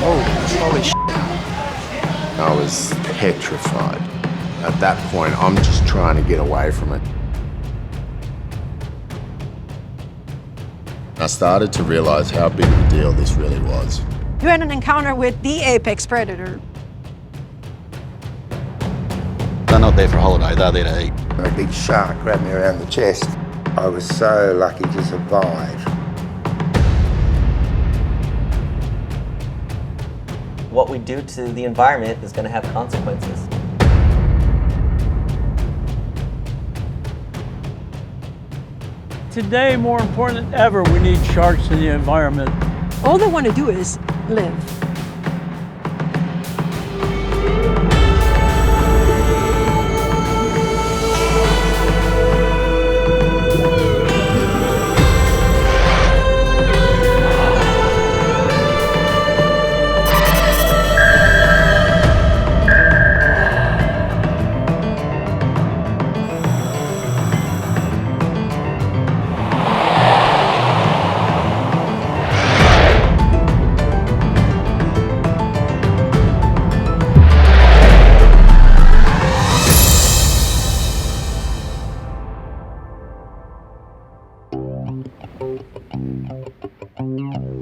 Oh, holy shit. I was petrified. At that point, I'm just trying to get away from it. I started to realise how big of a deal this really was. You had an encounter with the apex predator. They're not there for a holiday, they're there to eat. A big shark grabbed me around the chest. I was so lucky to survive. What we do to the environment is going to have consequences. Today, more important than ever, we need sharks in the environment. All they want to do is live.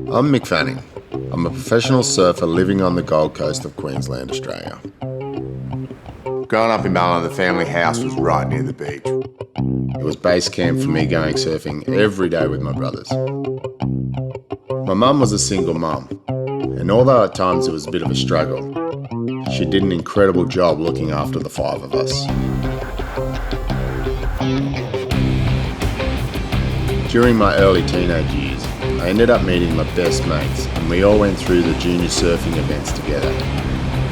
I'm Mick Fanning. I'm a professional surfer living on the Gold Coast of Queensland, Australia. Growing up in Ballina, the family house was right near the beach. It was base camp for me going surfing every day with my brothers. My mum was a single mum, and although at times it was a bit of a struggle, she did an incredible job looking after the five of us. During my early teenage years, I ended up meeting my best mates, and we all went through the junior surfing events together,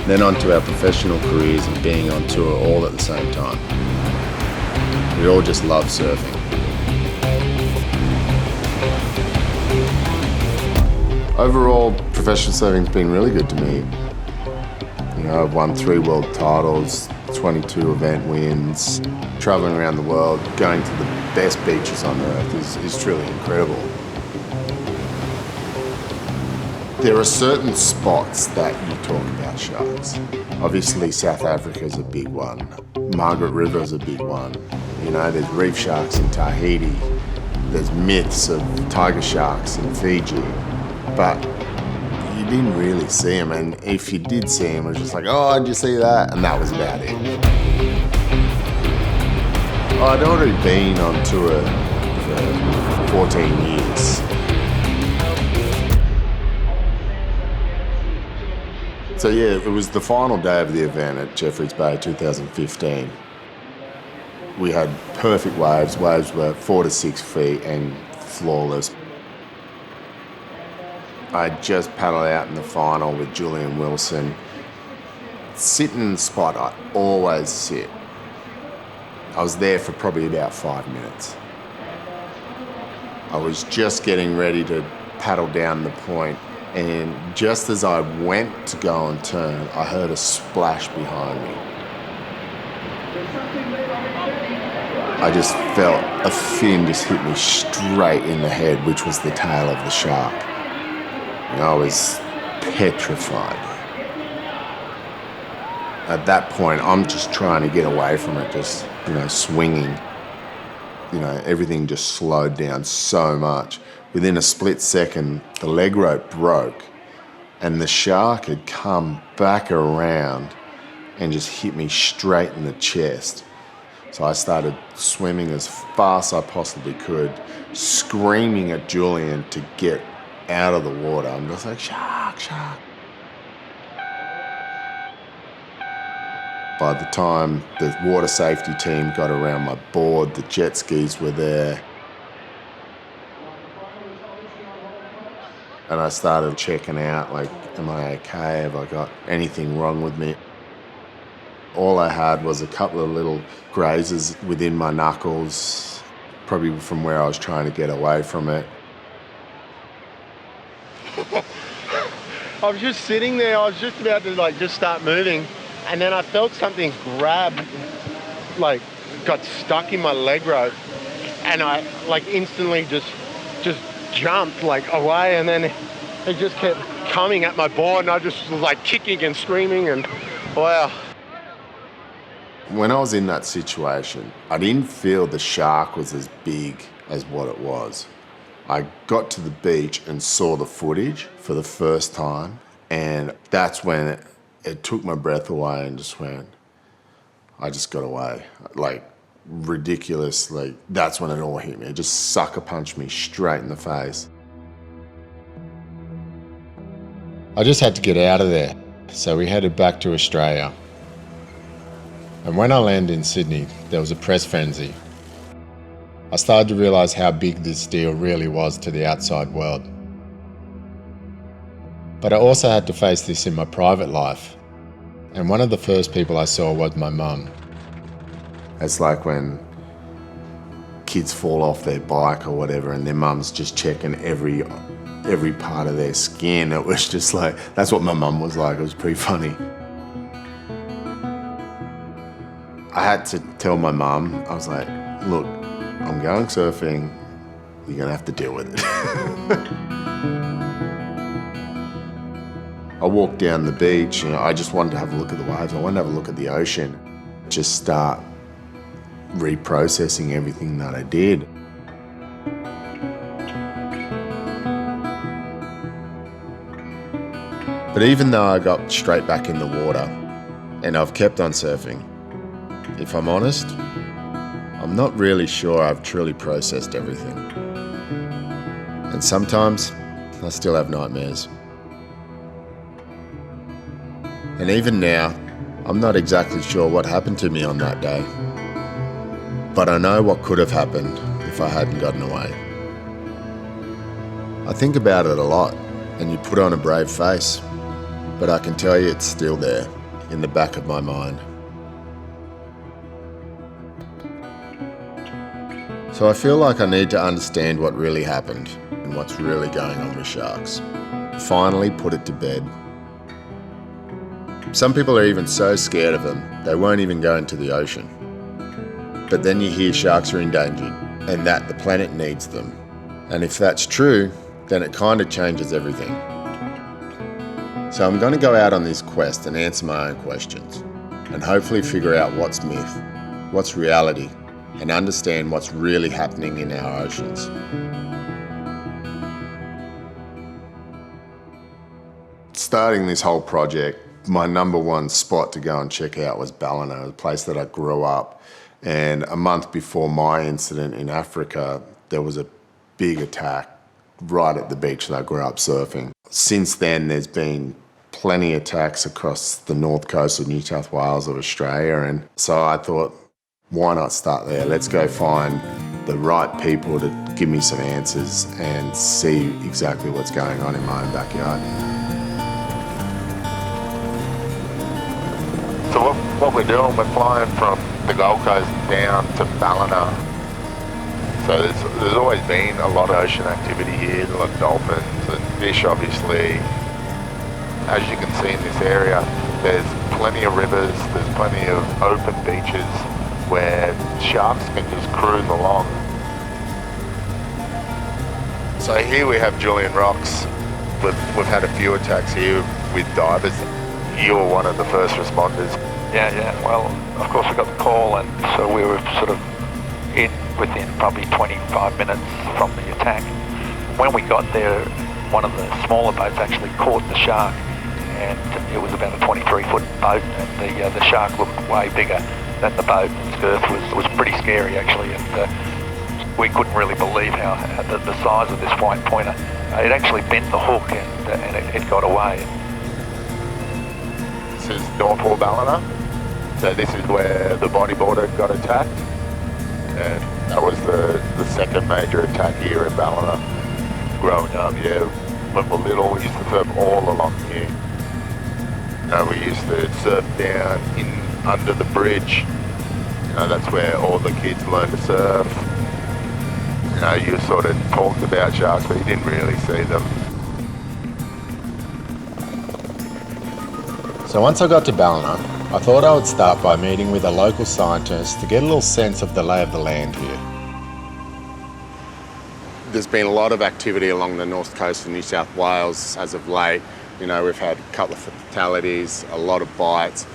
then on to our professional careers and being on tour all at the same time. We all just love surfing. Overall, professional surfing's been really good to me. You know, I've won 3 world titles, 22 event wins, traveling around the world, going to the best beaches on earth is truly incredible. There are certain spots that you talk about sharks. Obviously, South Africa's a big one. Margaret River's a big one. You know, there's reef sharks in Tahiti. There's myths of tiger sharks in Fiji. But you didn't really see them, and if you did see them, it was just like, oh, did you see that? And that was about it. I'd already been on tour for 14 years. So yeah, it was the final day of the event at Jeffreys Bay 2015. We had perfect waves. Waves were 4 to 6 feet and flawless. I just paddled out in the final with Julian Wilson. Sitting in the spot I always sit. I was there for probably about 5 minutes. I was just getting ready to paddle down the point, and just as I went to go and turn, I heard a splash behind me. I just felt a fin just hit me straight in the head, which was the tail of the shark. And I was petrified. At that point, I'm just trying to get away from it, just, you know, swinging. You know, everything just slowed down so much. Within a split second, the leg rope broke and the shark had come back around and just hit me straight in the chest. So I started swimming as fast as I possibly could, screaming at Julian to get out of the water. I'm just like, shark, shark. By the time the water safety team got around my board, the jet skis were there. And I started checking out, like, am I okay? Have I got anything wrong with me? All I had was a couple of little grazes within my knuckles, probably from where I was trying to get away from it. I was just sitting there, I was just about to just start moving, and then I felt something grab, got stuck in my leg rope, and I instantly just jumped away, and then it just kept coming at my board, and I just was like kicking and screaming, and wow. When I was in that situation, I didn't feel the shark was as big as what it was. I got to the beach and saw the footage for the first time, and that's when it took my breath away and just went, I just got away. Like, ridiculous, like, that's when it all hit me. It just sucker punched me straight in the face. I just had to get out of there, so we headed back to Australia. And when I landed in Sydney, there was a press frenzy. I started to realise how big this deal really was to the outside world. But I also had to face this in my private life. And one of the first people I saw was my mum. It's like when kids fall off their bike or whatever and their mum's just checking every part of their skin. It was just like, that's what my mum was like. It was pretty funny. I had to tell my mum, I was like, look, I'm going surfing, you're gonna have to deal with it. I walked down the beach, I just wanted to have a look at the waves, I wanted to have a look at the ocean, just start reprocessing everything that I did. But even though I got straight back in the water and I've kept on surfing, if I'm honest, I'm not really sure I've truly processed everything. And sometimes I still have nightmares. And even now, I'm not exactly sure what happened to me on that day. But I know what could have happened if I hadn't gotten away. I think about it a lot, and you put on a brave face, but I can tell you it's still there, in the back of my mind. So I feel like I need to understand what really happened and what's really going on with sharks. Finally put it to bed. Some people are even so scared of them, they won't even go into the ocean. But then you hear sharks are endangered and that the planet needs them. And if that's true, then it kind of changes everything. So I'm going to go out on this quest and answer my own questions and hopefully figure out what's myth, what's reality, and understand what's really happening in our oceans. Starting this whole project, my number one spot to go and check out was Ballina, a place that I grew up. And a month before my incident in Africa, there was a big attack right at the beach that I grew up surfing. Since then, there's been plenty of attacks across the north coast of New South Wales of Australia. And so I thought, why not start there? Let's go find the right people to give me some answers and see exactly what's going on in my own backyard. So what we're doing, we're flying from the Gold Coast down to Ballina. So there's always been a lot of ocean activity here, a lot of dolphins and fish obviously. As you can see in this area, there's plenty of rivers, there's plenty of open beaches where sharks can just cruise along. So here we have Julian Rocks. We've had a few attacks here with divers. You were one of the first responders. Yeah. Well, of course we got the call, and so we were sort of within probably 25 minutes from the attack. When we got there, one of the smaller boats actually caught the shark, and it was about a 23-foot boat, and the shark looked way bigger than the boat. Its girth was pretty scary actually, and we couldn't really believe how the size of this white pointer. It actually bent the hook, and it got away. This is Northwall Ballina. So this is where the bodyboarder got attacked, and that was the second major attack here in Ballina. Growing up, yeah, when we were little, we used to surf all along here. We used to surf down under the bridge. That's where all the kids learned to surf. You sort of talked about sharks, but you didn't really see them. So once I got to Ballina, I thought I would start by meeting with a local scientist to get a little sense of the lay of the land here. There's been a lot of activity along the north coast of New South Wales as of late. You know, we've had a couple of fatalities, a lot of bites.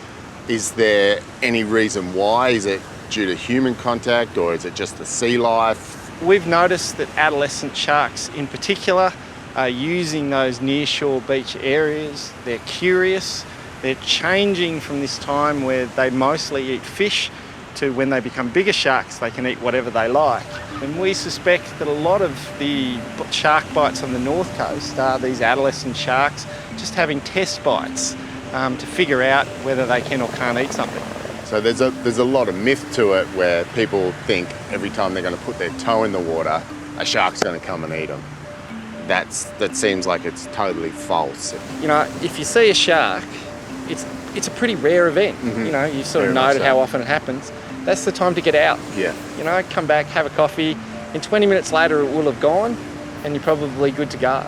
Is there any reason why? Is it due to human contact, or is it just the sea life? We've noticed that adolescent sharks in particular are using those nearshore beach areas. They're curious. They're changing from this time where they mostly eat fish to when they become bigger sharks, they can eat whatever they like. And we suspect that a lot of the shark bites on the north coast are these adolescent sharks just having test bites to figure out whether they can or can't eat something. So there's a lot of myth to it where people think every time they're going to put their toe in the water, a shark's going to come and eat them. That seems like it's totally false. You know, if you see a shark, it's a pretty rare event. Mm-hmm. You know, you sort of Very much noted so. how often it happens. That's the time to get out. Yeah. You know, come back, have a coffee. In 20 minutes later, it will have gone, and you're probably good to go.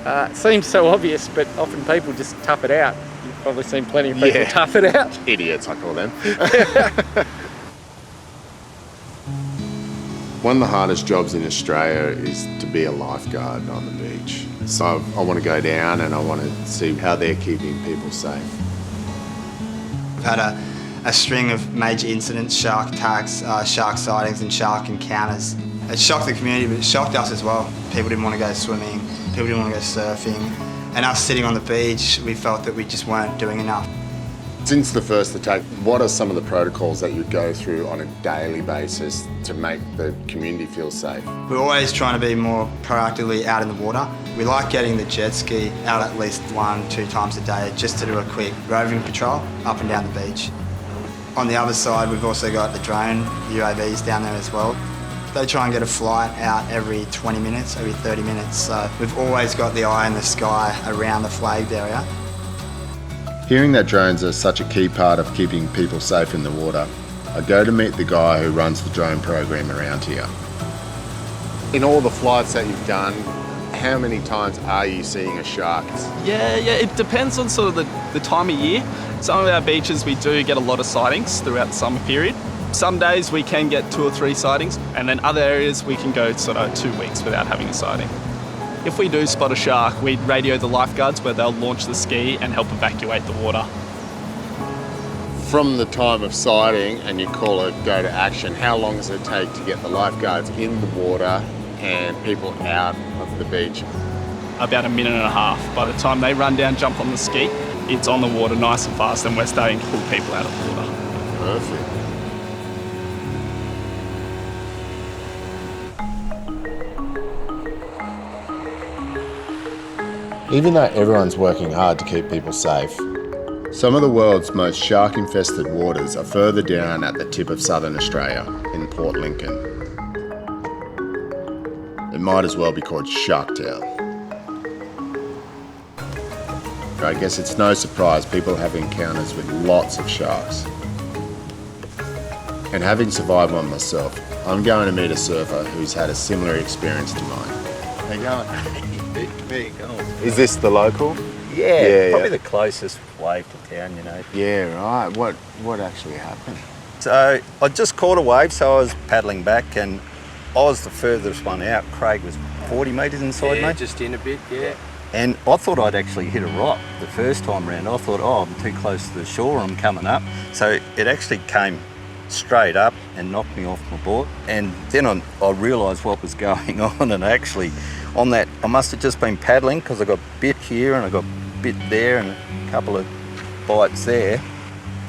It seems so obvious, but often people just tough it out. You've probably seen plenty of people tough it out. Idiots, I call them. One of the hardest jobs in Australia is to be a lifeguard on the beach. So I want to go down and I want to see how they're keeping people safe. We've had a string of major incidents, shark attacks, shark sightings and shark encounters. It shocked the community, but it shocked us as well. People didn't want to go swimming, people didn't want to go surfing. And us sitting on the beach, we felt that we just weren't doing enough. Since the first attack, what are some of the protocols that you go through on a daily basis to make the community feel safe? We're always trying to be more proactively out in the water. We like getting the jet ski out at least 1-2 times a day just to do a quick roving patrol up and down the beach. On the other side, we've also got the drone UAVs down there as well. They try and get a flight out every 20 minutes, every 30 minutes. So we've always got the eye in the sky around the flagged area. Hearing that drones are such a key part of keeping people safe in the water, I go to meet the guy who runs the drone program around here. In all the flights that you've done, how many times are you seeing a shark? Yeah, it depends on sort of the time of year. Some of our beaches we do get a lot of sightings throughout the summer period. Some days we can get 2 or 3 sightings, and then other areas we can go sort of 2 weeks without having a sighting. If we do spot a shark, we radio the lifeguards where they'll launch the ski and help evacuate the water. From the time of sighting and you call it go to action, how long does it take to get the lifeguards in the water and people out of the beach? About 1.5 minutes. By the time they run down, jump on the ski, it's on the water nice and fast, and we're starting to pull people out of the water. Perfect. Even though everyone's working hard to keep people safe, some of the world's most shark-infested waters are further down at the tip of southern Australia, in Port Lincoln. It might as well be called Sharktown. I guess it's no surprise people have encounters with lots of sharks. And having survived one myself, I'm going to meet a surfer who's had a similar experience to mine. How you going? There you go. Is this the local? Yeah, probably the closest wave to town, you know. Yeah, right. What actually happened? So I just caught a wave, so I was paddling back and I was the furthest one out. Craig was 40 metres inside me. Just in a bit, yeah. And I thought I'd actually hit a rock the first time round. I thought, I'm too close to the shore, I'm coming up. So it actually came straight up and knocked me off my board. And then I realised what was going on, and actually on that, I must have just been paddling because I got bit here and I got bit there and a couple of bites there.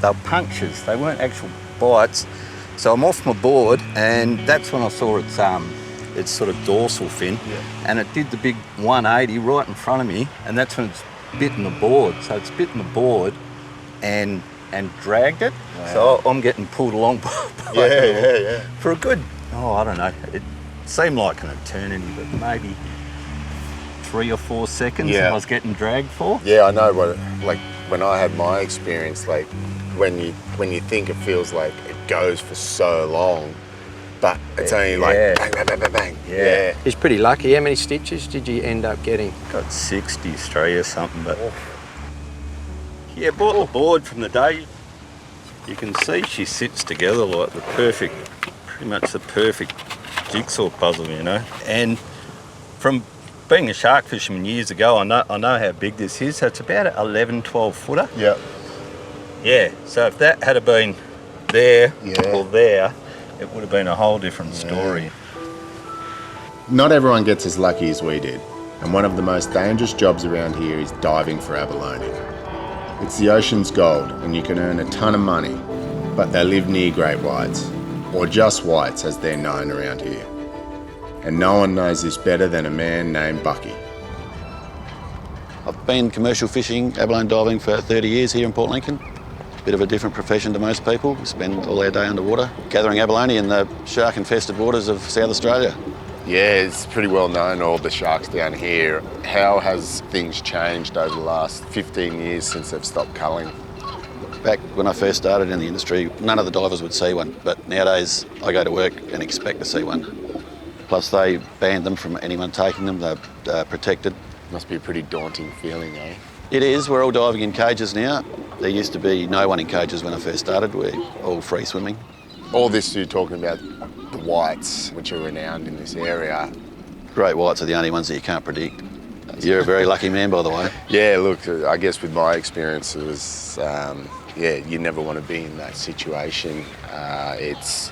They were punctures, they weren't actual bites. So I'm off my board, and that's when I saw its sort of dorsal fin, and it did the big 180 right in front of me, and that's when it's bitten the board. So it's bitten the board and dragged it. Wow. So I'm getting pulled along by for a good, I don't know, it seemed like an eternity, but maybe 3 or 4 seconds I was getting dragged for. Yeah, I know when I had my experience, like when you think it feels like it goes for so long, but it's only like bang, bang, bang, bang, bang. Yeah. He's pretty lucky. How many stitches did you end up getting? Got 63 or something, but yeah, bought the board from the day. You can see she sits together like pretty much the perfect jigsaw puzzle, you know. And From being a shark fisherman years ago, I know how big this is. So it's about an 11, 12 footer. Yeah. Yeah, so if that had been there Yeah. or there, it would have been a whole different story. Not everyone gets as lucky as we did, and one of the most dangerous jobs around here is diving for abalone. It's the ocean's gold, and you can earn a ton of money, but they live near great whites, or just whites as they're known around here. And no one knows this better than a man named Bucky. I've been commercial fishing, abalone diving for 30 years here in Port Lincoln. Bit of a different profession to most people. We spend all our day underwater gathering abalone in the shark-infested waters of South Australia. Yeah, it's pretty well known, all the sharks down here. How has things changed over the last 15 years since they've stopped culling? Back when I first started in the industry, none of the divers would see one, but nowadays I go to work and expect to see one. Plus they banned them from anyone taking them, they're protected. Must be a pretty daunting feeling, eh? It is, we're all diving in cages now. There used to be no one in cages when I first started, we're all free swimming. All this you're talking about the whites, which are renowned in this area. Great whites are the only ones that you can't predict. You're a very lucky man, by the way. Yeah, look, I guess with my experiences, you never want to be in that situation. As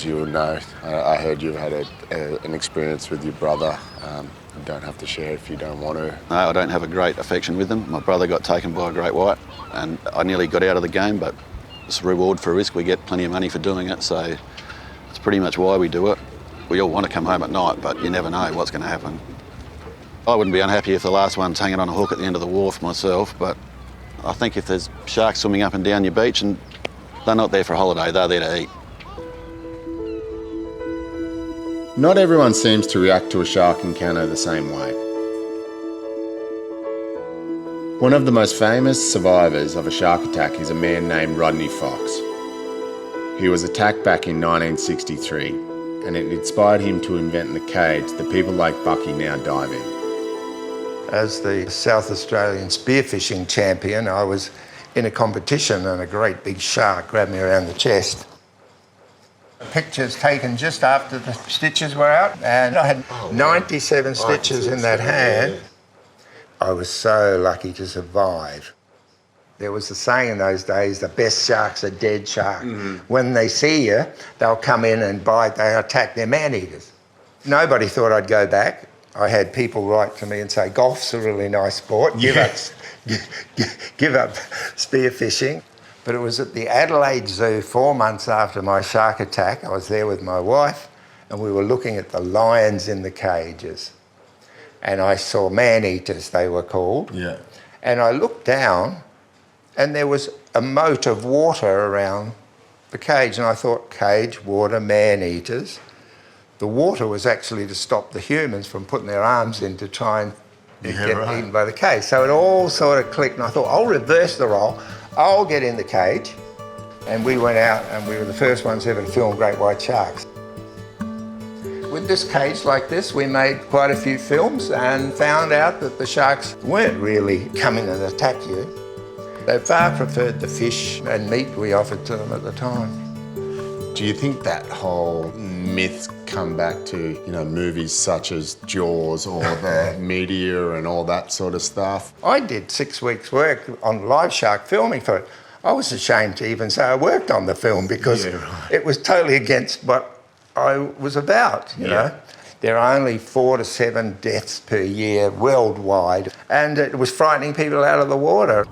you know, I heard you've had an experience with your brother. You don't have to share if you don't want to. No, I don't have a great affection with them. My brother got taken by a great white and I nearly got out of the game, but it's a reward for risk. We get plenty of money for doing it, so it's pretty much why we do it. We all want to come home at night, but you never know what's going to happen. I wouldn't be unhappy if the last one's hanging on a hook at the end of the wharf myself, but I think if there's sharks swimming up and down your beach, and they're not there for a holiday, they're there to eat. Not everyone seems to react to a shark encounter the same way. One of the most famous survivors of a shark attack is a man named Rodney Fox. He was attacked back in 1963, and it inspired him to invent the cage that people like Bucky now dive in. As the South Australian spearfishing champion, I was in a competition and a great big shark grabbed me around the chest. Pictures taken just after the stitches were out, and I had 97 stitches in that hand. I was so lucky to survive. There was a saying in those days, the best shark's a dead shark. When they see you, they'll come in and bite, they attack their man-eaters. Nobody thought I'd go back. I had people write to me and say, golf's a really nice sport, give up spearfishing. But it was at the Adelaide Zoo 4 months after my shark attack. I was there with my wife and we were looking at the lions in the cages. And I saw man-eaters, they were called. Yeah. And I looked down and there was a moat of water around the cage. And I thought, cage, water, man-eaters. The water was actually to stop the humans from putting their arms in to try and get eaten by the cage. So it all sort of clicked and I thought, I'll reverse the role. I'll get in the cage. And we went out and we were the first ones ever to film great white sharks. With this cage like this, we made quite a few films and found out that the sharks weren't really coming and attack you. They far preferred the fish and meat we offered to them at the time. Do you think that whole myth come back to, movies such as Jaws or the media and all that sort of stuff? I did 6 weeks' work on live shark filming for it. I was ashamed to even say I worked on the film because it was totally against what I was about, you know. There are only 4 to 7 deaths per year worldwide, and it was frightening people out of the water.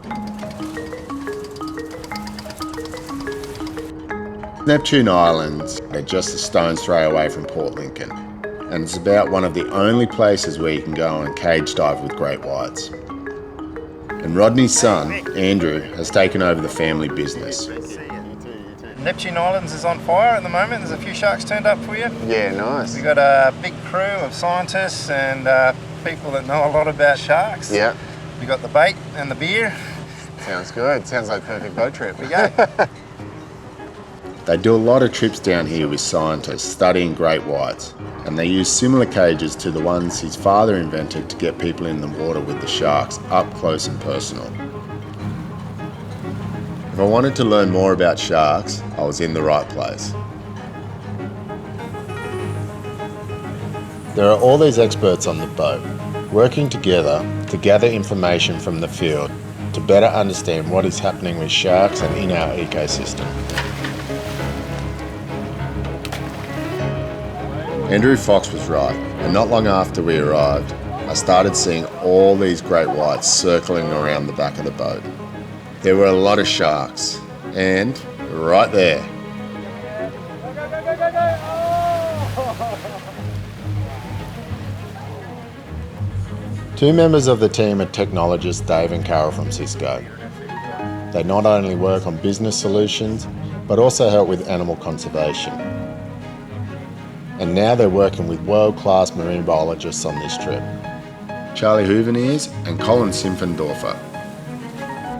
Neptune Islands are just a stone's throw away from Port Lincoln, and it's about one of the only places where you can go and cage dive with great whites. And Rodney's son, Andrew, has taken over the family business. Neptune Islands is on fire at the moment. There's a few sharks turned up for you. Yeah, nice. We've got a big crew of scientists and people that know a lot about sharks. Yeah. We've got the bait and the beer. Sounds good. Sounds like a perfect boat trip. We go. They do a lot of trips down here with scientists studying great whites, and they use similar cages to the ones his father invented to get people in the water with the sharks up close and personal. If I wanted to learn more about sharks, I was in the right place. There are all these experts on the boat, working together to gather information from the field to better understand what is happening with sharks and in our ecosystem. Andrew Fox was right, and not long after we arrived, I started seeing all these great whites circling around the back of the boat. There were a lot of sharks, and right there. Two members of the team are technologists Dave and Carol from Cisco. They not only work on business solutions, but also help with animal conservation. And now they're working with world-class marine biologists on this trip. Charlie Hooveneers and Colin Simpfendorfer.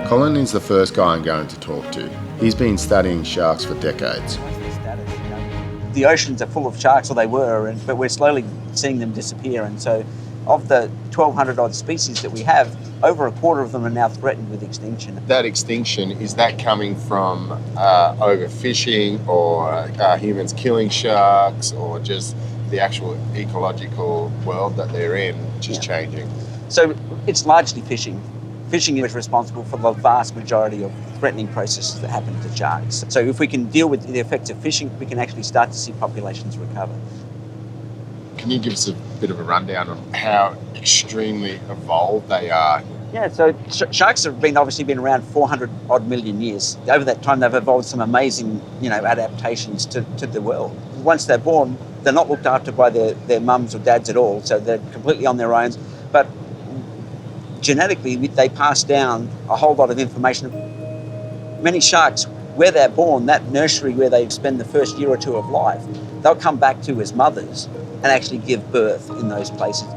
Colin is the first guy I'm going to talk to. He's been studying sharks for decades. The oceans are full of sharks, or they were, but we're slowly seeing them disappear. And so of the 1,200 odd species that we have, over a quarter of them are now threatened with extinction. That extinction, is that coming from overfishing or humans killing sharks, or just the actual ecological world that they're in, which is changing? So it's largely fishing. Fishing is responsible for the vast majority of threatening processes that happen to sharks. So if we can deal with the effects of fishing, we can actually start to see populations recover. Can you give us a bit of a rundown on how extremely evolved they are? Yeah, so sharks have obviously been around 400 odd million years. Over that time, they've evolved some amazing, adaptations to the world. Once they're born, they're not looked after by their mums or dads at all, so they're completely on their own. But genetically, they pass down a whole lot of information. Many sharks, where they're born, that nursery where they spend the first year or two of life, they'll come back to as mothers and actually give birth in those places.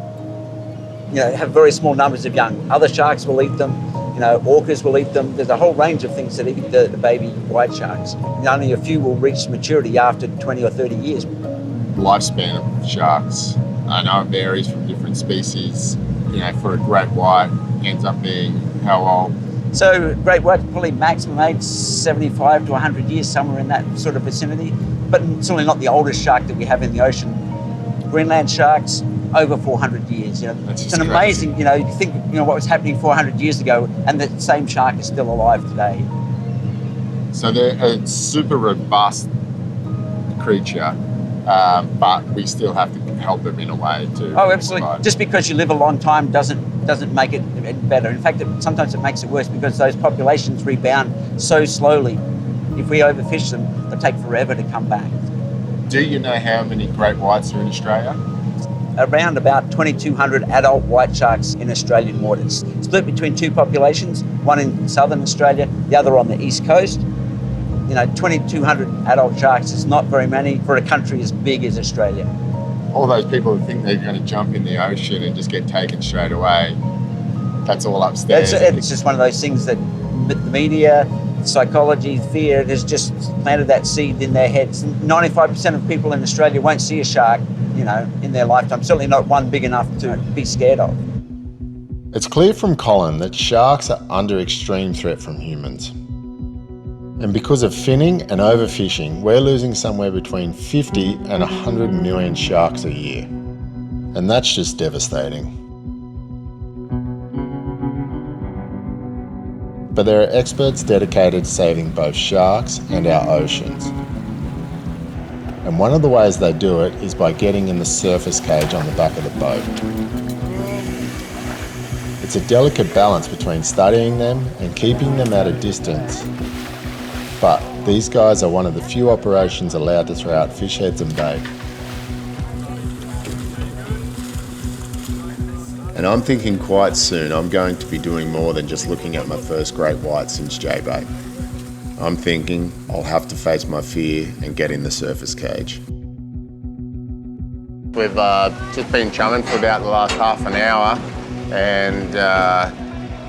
Have very small numbers of young. Other sharks will eat them, orcas will eat them. There's a whole range of things that eat the baby white sharks. Only a few will reach maturity after 20 or 30 years. Lifespan of sharks, I know it varies from different species. For a great white, ends up being how old? So great white probably maximum age 75 to 100 years, somewhere in that sort of vicinity. But certainly not the oldest shark that we have in the ocean. Greenland sharks, over 400 years. It's an amazing, you think, what was happening 400 years ago, and the same shark is still alive today. So they're a super robust creature, but we still have to help them in a way to. Oh, absolutely. Provide. Just because you live a long time doesn't make it better. In fact, sometimes it makes it worse because those populations rebound so slowly. If we overfish them, they'll take forever to come back. Do you know how many great whites are in Australia? Around about 2,200 adult white sharks in Australian waters. Split between two populations, one in southern Australia, the other on the east coast. 2,200 adult sharks is not very many for a country as big as Australia. All those people who think they're going to jump in the ocean and just get taken straight away, that's all upstairs. It's just one of those things that the media, psychology, fear has just planted that seed in their heads. 95% of people in Australia won't see a shark, in their lifetime. Certainly not one big enough to be scared of. It's clear from Colin that sharks are under extreme threat from humans. And because of finning and overfishing, we're losing somewhere between 50 and 100 million sharks a year. And that's just devastating. But there are experts dedicated to saving both sharks and our oceans. And one of the ways they do it is by getting in the surface cage on the back of the boat. It's a delicate balance between studying them and keeping them at a distance. But these guys are one of the few operations allowed to throw out fish heads and bait. And I'm thinking quite soon I'm going to be doing more than just looking at my first great white since J-bait. I'm thinking I'll have to face my fear and get in the surface cage. We've just been chumming for about the last half an hour, and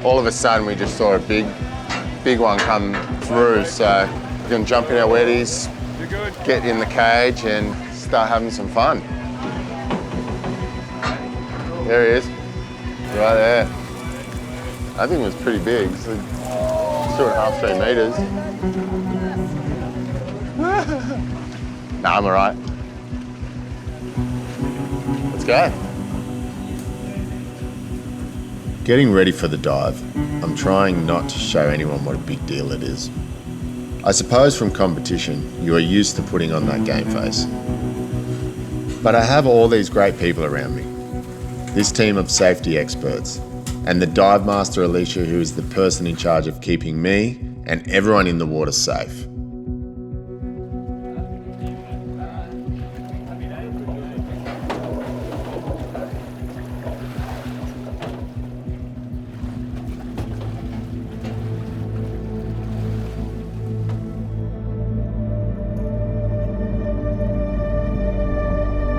all of a sudden we just saw a big one come through. So we're going to jump in our wetties, get in the cage and start having some fun. There he is, right there. I think it was pretty big. It's like 2.5, 3 metres. Nah, I'm all right. Let's go. Getting ready for the dive, I'm trying not to show anyone what a big deal it is. I suppose from competition, you are used to putting on that game face. But I have all these great people around me. This team of safety experts, and the dive master Alicia, who is the person in charge of keeping me and everyone in the water safe.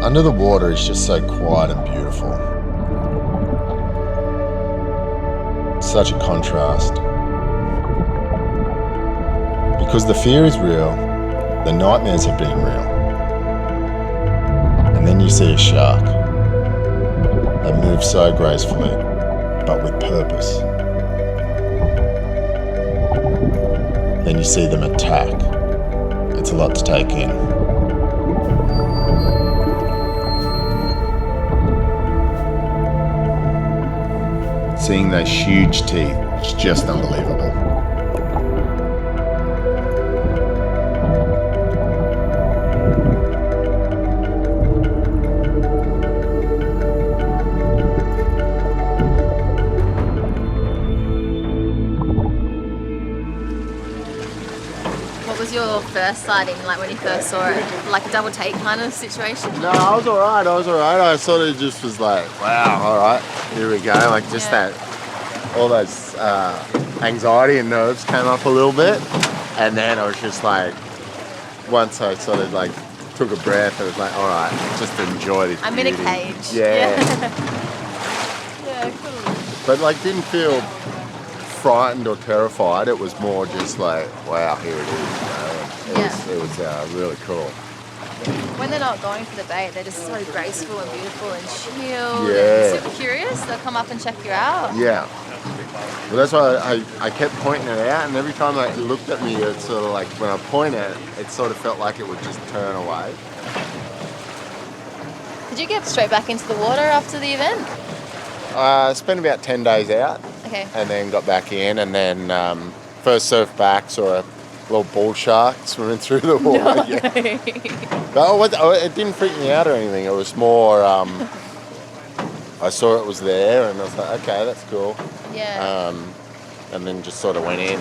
Under the water is just so quiet and beautiful. Such a contrast. Because the fear is real, the nightmares have been real. And then you see a shark that moves so gracefully, but with purpose. Then you see them attack. It's a lot to take in. Seeing those huge teeth is just unbelievable. What was your first sighting, like when you first saw it? Like a double take kind of situation? No, I was alright. I sort of just was like, wow, alright, here we go. Like just that, all those anxiety and nerves came up a little bit. And then I was just like, once I sort of like took a breath, I was like, alright, just enjoy this I'm beauty. in a cage. Yeah. Yeah, cool. But like didn't feel frightened or terrified. It was more just like, wow, here it is. You know? It was really cool. When they're not going for the bait, they're just so graceful and beautiful and chilled Yeah. and super curious. They'll come up and check you out. Yeah. Well, that's why I kept pointing it out, and every time it looked at me, it sort of like, when I point it sort of felt like it would just turn away. Did you get straight back into the water after the event? I spent about 10 days out. Okay. And then got back in, and then first surf back, saw a little bull shark swimming through the water. No. Yeah. It didn't freak me out or anything. It was more, I saw it was there, and I was like, okay, that's cool. Yeah. And then just sort of went in.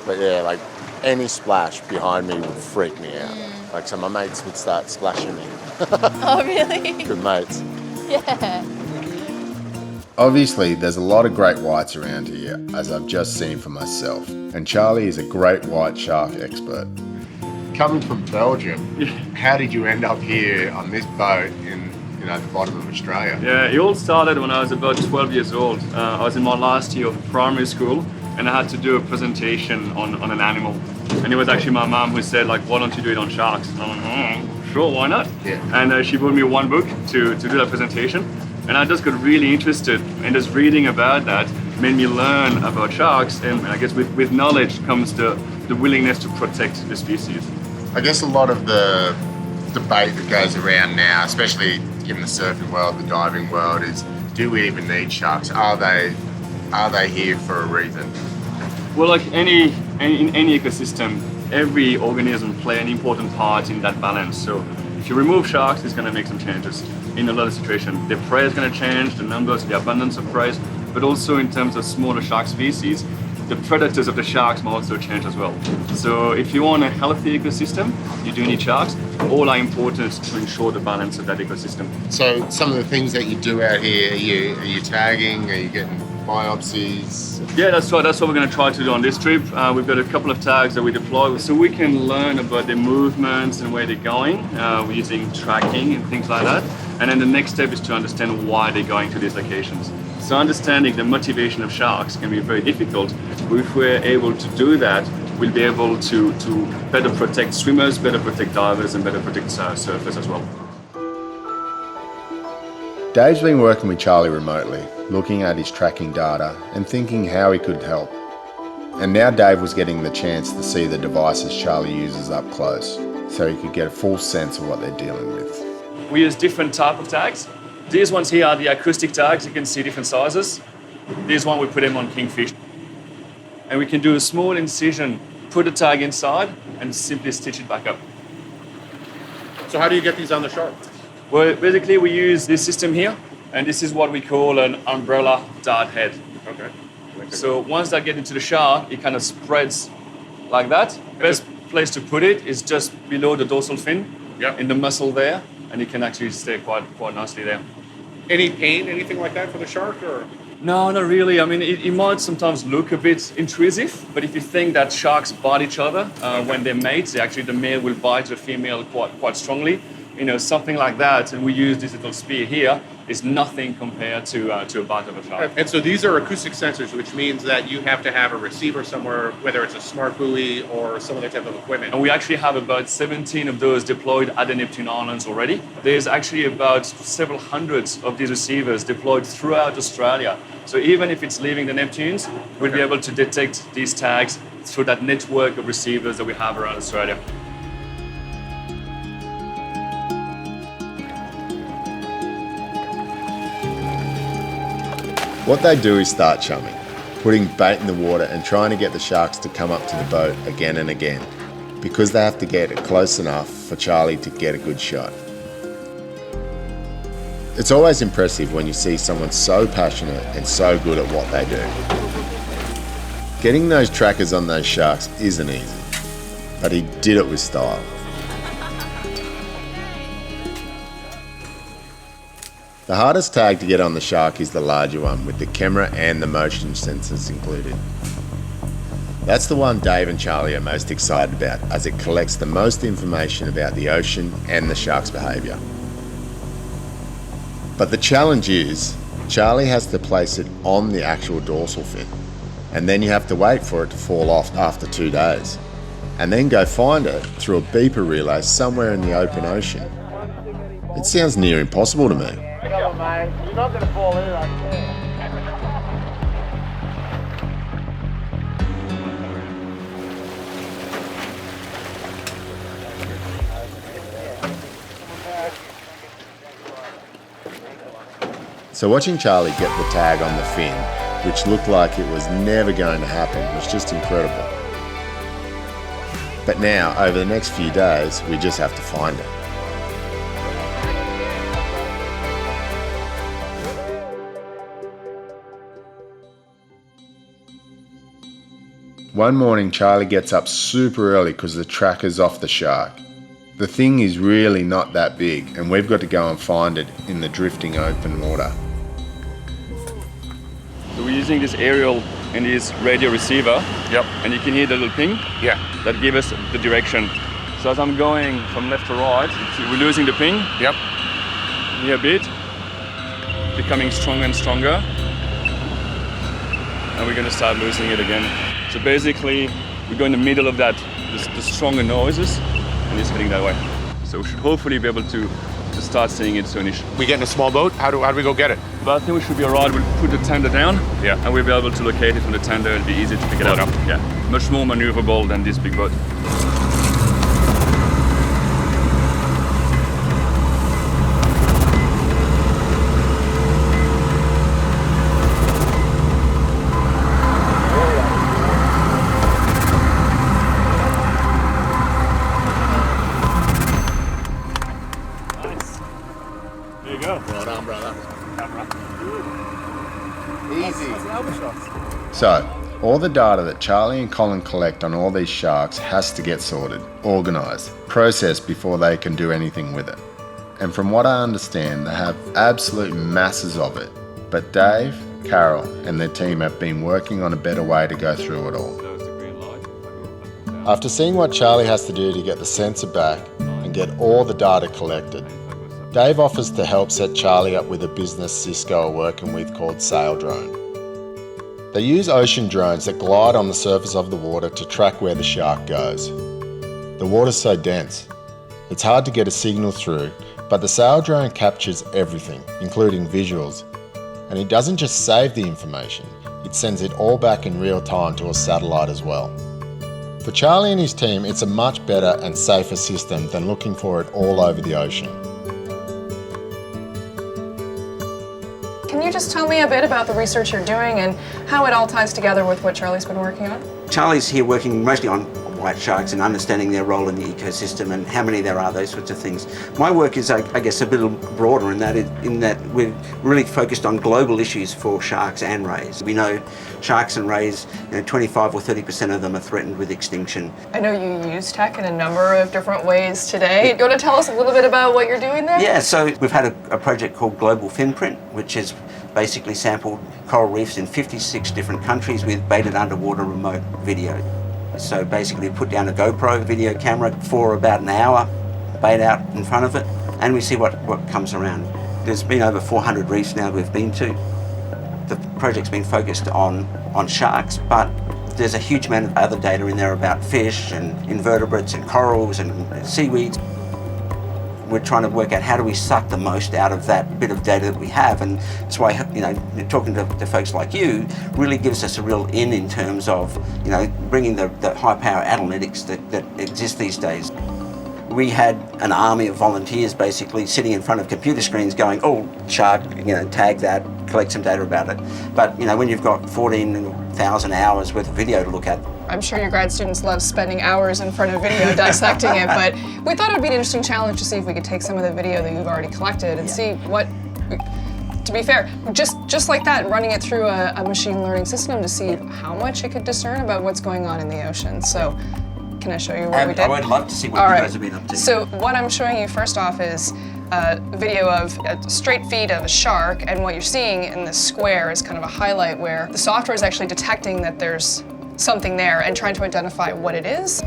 But yeah, like any splash behind me would freak me out. Like, so my mates would start splashing me. Oh, really? Good mates. Yeah. Obviously, there's a lot of great whites around here, as I've just seen for myself, and Charlie is a great white shark expert. Coming from Belgium, how did you end up here on this boat in the bottom of Australia? Yeah, it all started when I was about 12 years old. I was in my last year of primary school, and I had to do a presentation on an animal. And it was actually my mom who said, like, why don't you do it on sharks? And I'm like, sure, why not? Yeah. And she bought me one book to do that presentation. And I just got really interested, and just reading about that made me learn about sharks. And I guess with knowledge comes the willingness to protect the species. I guess a lot of the debate that goes around now, especially in the surfing world, the diving world, is do we even need sharks? Are they here for a reason? Well, like in any ecosystem, every organism plays an important part in that balance. So if you remove sharks, it's going to make some changes in a lot of situations. The prey is going to change, the numbers, the abundance of prey, but also in terms of smaller shark species, the predators of the sharks might also change as well. So if you want a healthy ecosystem, you do need sharks. All are important to ensure the balance of that ecosystem. So some of the things that you do out here, are you tagging? Are you getting biopsies? Yeah, that's right. That's what we're going to try to do on this trip. We've got a couple of tags that we deploy, so we can learn about their movements and where they're going. We're using tracking and things like that. And then the next step is to understand why they're going to these locations. So understanding the motivation of sharks can be very difficult. But if we're able to do that, we'll be able to better protect swimmers, better protect divers, and better protect surfers as well. Dave's been working with Charlie remotely, looking at his tracking data and thinking how he could help. And now Dave was getting the chance to see the devices Charlie uses up close, so he could get a full sense of what they're dealing with. We use different type of tags. These ones here are the acoustic tags. You can see different sizes. This one, we put them on kingfish. And we can do a small incision, put the tag inside, and simply stitch it back up. So how do you get these on the shark? Well, basically we use this system here, and this is what we call an umbrella dart head. Okay. So once that gets into the shark, it kind of spreads like that. Best place to put it is just below the dorsal fin, in the muscle there, and it can actually stay quite nicely there. Any pain, anything like that for the shark, or? No, not really. I mean, it might sometimes look a bit intrusive, but if you think that sharks bite each other when they're mates, actually the male will bite the female quite strongly. You know, something like that, and we use this little spear here, is nothing compared to a bite of a shark. And so these are acoustic sensors, which means that you have to have a receiver somewhere, whether it's a smart buoy or some other type of equipment. And we actually have about 17 of those deployed at the Neptune Islands already. There's actually about several hundreds of these receivers deployed throughout Australia. So even if it's leaving the Neptunes, we'll be able to detect these tags through that network of receivers that we have around Australia. What they do is start chumming, putting bait in the water and trying to get the sharks to come up to the boat again and again, because they have to get it close enough for Charlie to get a good shot. It's always impressive when you see someone so passionate and so good at what they do. Getting those trackers on those sharks isn't easy, but he did it with style. The hardest tag to get on the shark is the larger one, with the camera and the motion sensors included. That's the one Dave and Charlie are most excited about, as it collects the most information about the ocean and the shark's behaviour. But the challenge is, Charlie has to place it on the actual dorsal fin, and then you have to wait for it to fall off after 2 days, and then go find it through a beeper relay somewhere in the open ocean. It sounds near impossible to me. Come on, mate. You're not going to fall in like that. So watching Charlie get the tag on the fin, which looked like it was never going to happen, was just incredible. But now, over the next few days, we just have to find it. One morning, Charlie gets up super early because the tracker's off the shark. The thing is really not that big, and we've got to go and find it in the drifting open water. So we're using this aerial and this radio receiver. Yep. And you can hear the little ping. Yeah. That gives us the direction. So as I'm going from left to right, we're losing the ping. Yep. Here a bit. Becoming stronger and stronger. And we're going to start losing it again. So basically, we go in the middle of that, the stronger noises, and it's heading that way. So we should hopefully be able to start seeing it soonish. We get in a small boat? How do we go get it? But I think we should be alright. We'll put the tender down, and we'll be able to locate it from the tender. It'll be easy to pick it up. Yeah, much more maneuverable than this big boat. So, all the data that Charlie and Colin collect on all these sharks has to get sorted, organised, processed before they can do anything with it. And from what I understand, they have absolute masses of it. But Dave, Carol and their team have been working on a better way to go through it all. After seeing what Charlie has to do to get the sensor back and get all the data collected, Dave offers to help set Charlie up with a business Cisco are working with called Saildrone. They use ocean drones that glide on the surface of the water to track where the shark goes. The water's so dense, it's hard to get a signal through, but the Saildrone captures everything, including visuals. And it doesn't just save the information, it sends it all back in real time to a satellite as well. For Charlie and his team, it's a much better and safer system than looking for it all over the ocean. you just tell me a bit about the research you're doing and how it all ties together with what Charlie's been working on? Charlie's here working mostly on white sharks and understanding their role in the ecosystem and how many there are, those sorts of things. My work is, I guess, a bit broader in that we're really focused on global issues for sharks and rays. We know sharks and rays, 25 or 30% of them are threatened with extinction. I know you use tech in a number of different ways today. You want to tell us a little bit about what you're doing there? Yeah, so we've had a project called Global Finprint, which has basically sampled coral reefs in 56 different countries with baited underwater remote video. So basically put down a GoPro video camera for about an hour, bait out in front of it, and we see what comes around. There's been over 400 reefs now we've been to. The project's been focused on sharks, but there's a huge amount of other data in there about fish and invertebrates and corals and seaweeds. We're trying to work out how do we suck the most out of that bit of data that we have, and that's why talking to folks like you really gives us a real in terms of bringing the high power analytics that exist these days. We had an army of volunteers basically sitting in front of computer screens going, oh, shark, tag that, collect some data about it. But when you've got 14,000 hours worth of video to look at. I'm sure your grad students love spending hours in front of video dissecting it, but we thought it would be an interesting challenge to see if we could take some of the video that you've already collected and see what, to be fair, just like that, running it through a machine learning system to see how much it could discern about what's going on in the ocean. So can I show you what we did? I would love to see what you guys have been up to. So what I'm showing you first off is a video of a straight feed of a shark, and what you're seeing in this square is kind of a highlight where the software is actually detecting that there's something there and trying to identify what it is.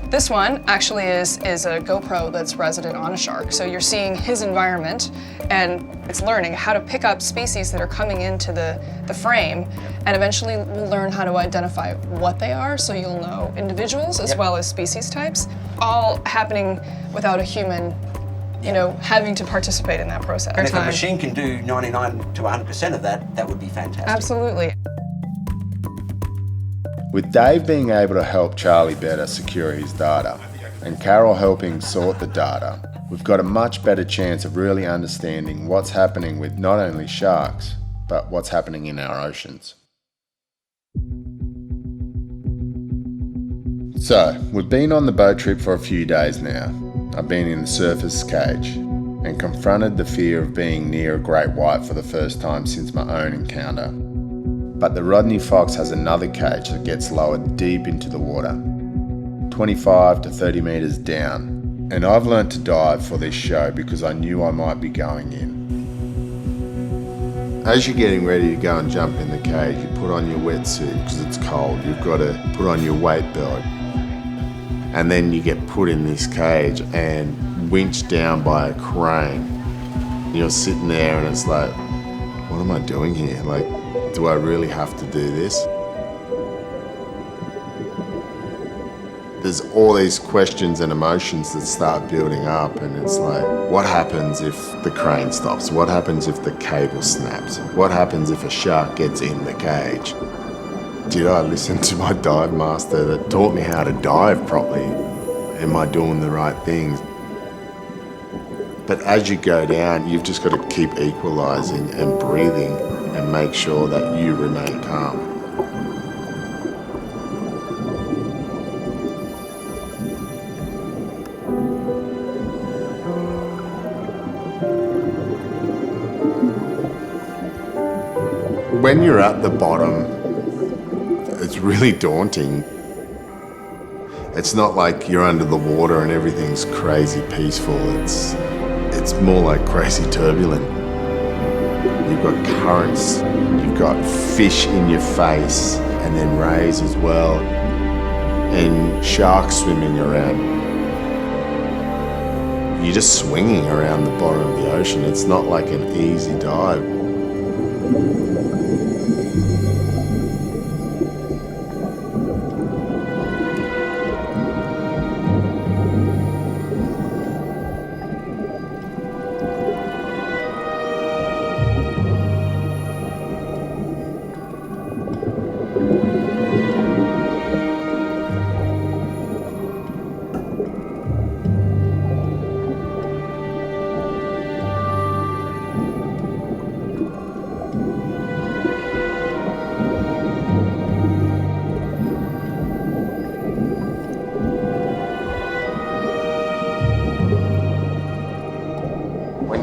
This one actually is a GoPro that's resident on a shark. So you're seeing his environment and it's learning how to pick up species that are coming into the frame, and eventually we'll learn how to identify what they are, so you'll know individuals as well as species types, all happening without a human having to participate in that process. And if a machine can do 99 to 100% of that, that would be fantastic. Absolutely. With Dave being able to help Charlie better secure his data, and Carol helping sort the data, we've got a much better chance of really understanding what's happening with not only sharks, but what's happening in our oceans. So, we've been on the boat trip for a few days now. I've been in the surface cage and confronted the fear of being near a great white for the first time since my own encounter. But the Rodney Fox has another cage that gets lowered deep into the water, 25 to 30 metres down. And I've learnt to dive for this show because I knew I might be going in. As you're getting ready to go and jump in the cage, you put on your wetsuit because it's cold. You've got to put on your weight belt. And then you get put in this cage and winched down by a crane. You're sitting there and it's like, what am I doing here? Do I really have to do this? There's all these questions and emotions that start building up, and it's like, what happens if the crane stops? What happens if the cable snaps? What happens if a shark gets in the cage? Did I listen to my dive master that taught me how to dive properly? Am I doing the right things? But as you go down, you've just got to keep equalising and breathing and make sure that you remain calm. When you're at the bottom, it's really daunting. It's not like you're under the water and everything's crazy peaceful. It's more like crazy turbulent. You've got currents, you've got fish in your face, and then rays as well, and sharks swimming around. You're just swinging around the bottom of the ocean. It's not like an easy dive.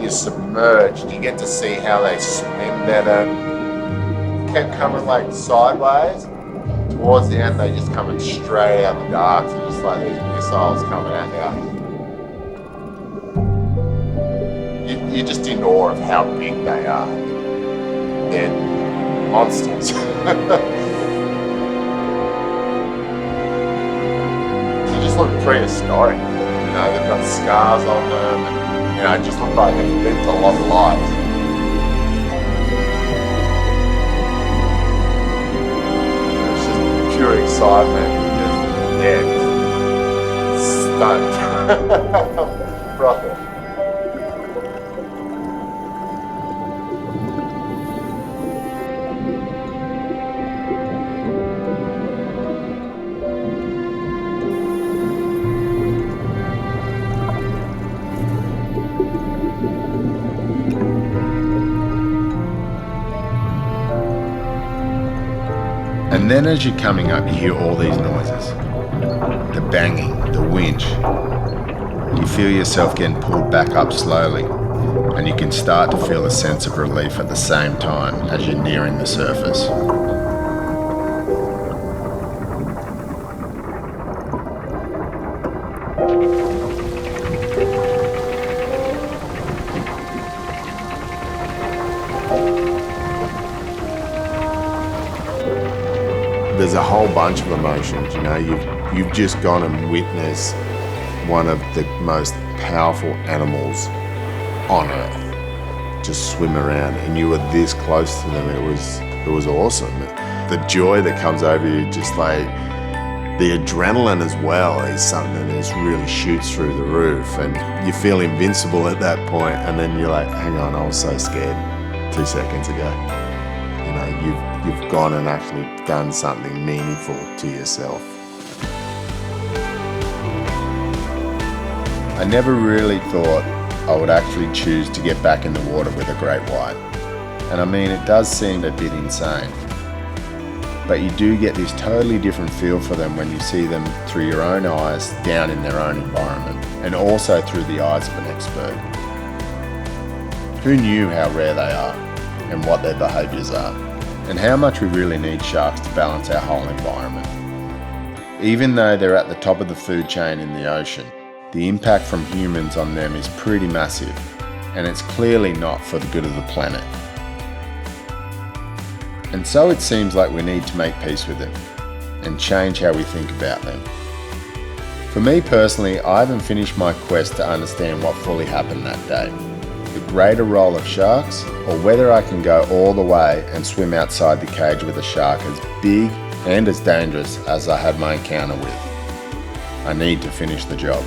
you're submerged. You get to see how they swim better. Kept coming like sideways. Towards the end, they just coming straight out the dark. So just like these missiles coming at you. You're just in awe of how big they are. They're monsters. They just look prehistoric. You know, they've got scars on them, and you know, it just look like they've lived a lot of lives. It's just pure excitement because, yeah, stoked. Rocket. And then as you're coming up, you hear all these noises. The banging, the winch. You feel yourself getting pulled back up slowly, and you can start to feel a sense of relief at the same time as you're nearing the surface. There's a whole bunch of emotions, you know. You've just gone and witnessed one of the most powerful animals on earth just swim around, and you were this close to them. It was awesome. The joy that comes over you, just like the adrenaline as well, is something that just really shoots through the roof, and you feel invincible at that point, and then you're like, hang on, I was so scared 2 seconds ago. You know, you've gone and actually done something meaningful to yourself. I never really thought I would actually choose to get back in the water with a great white. And I mean, it does seem a bit insane. But you do get this totally different feel for them when you see them through your own eyes down in their own environment, and also through the eyes of an expert. Who knew how rare they are and what their behaviours are, and how much we really need sharks to balance our whole environment. Even though they're at the top of the food chain in the ocean, the impact from humans on them is pretty massive, and it's clearly not for the good of the planet. And so it seems like we need to make peace with them and change how we think about them. For me personally, I haven't finished my quest to understand what fully happened that day, the greater role of sharks, or whether I can go all the way and swim outside the cage with a shark as big and as dangerous as I had my encounter with. I need to finish the job.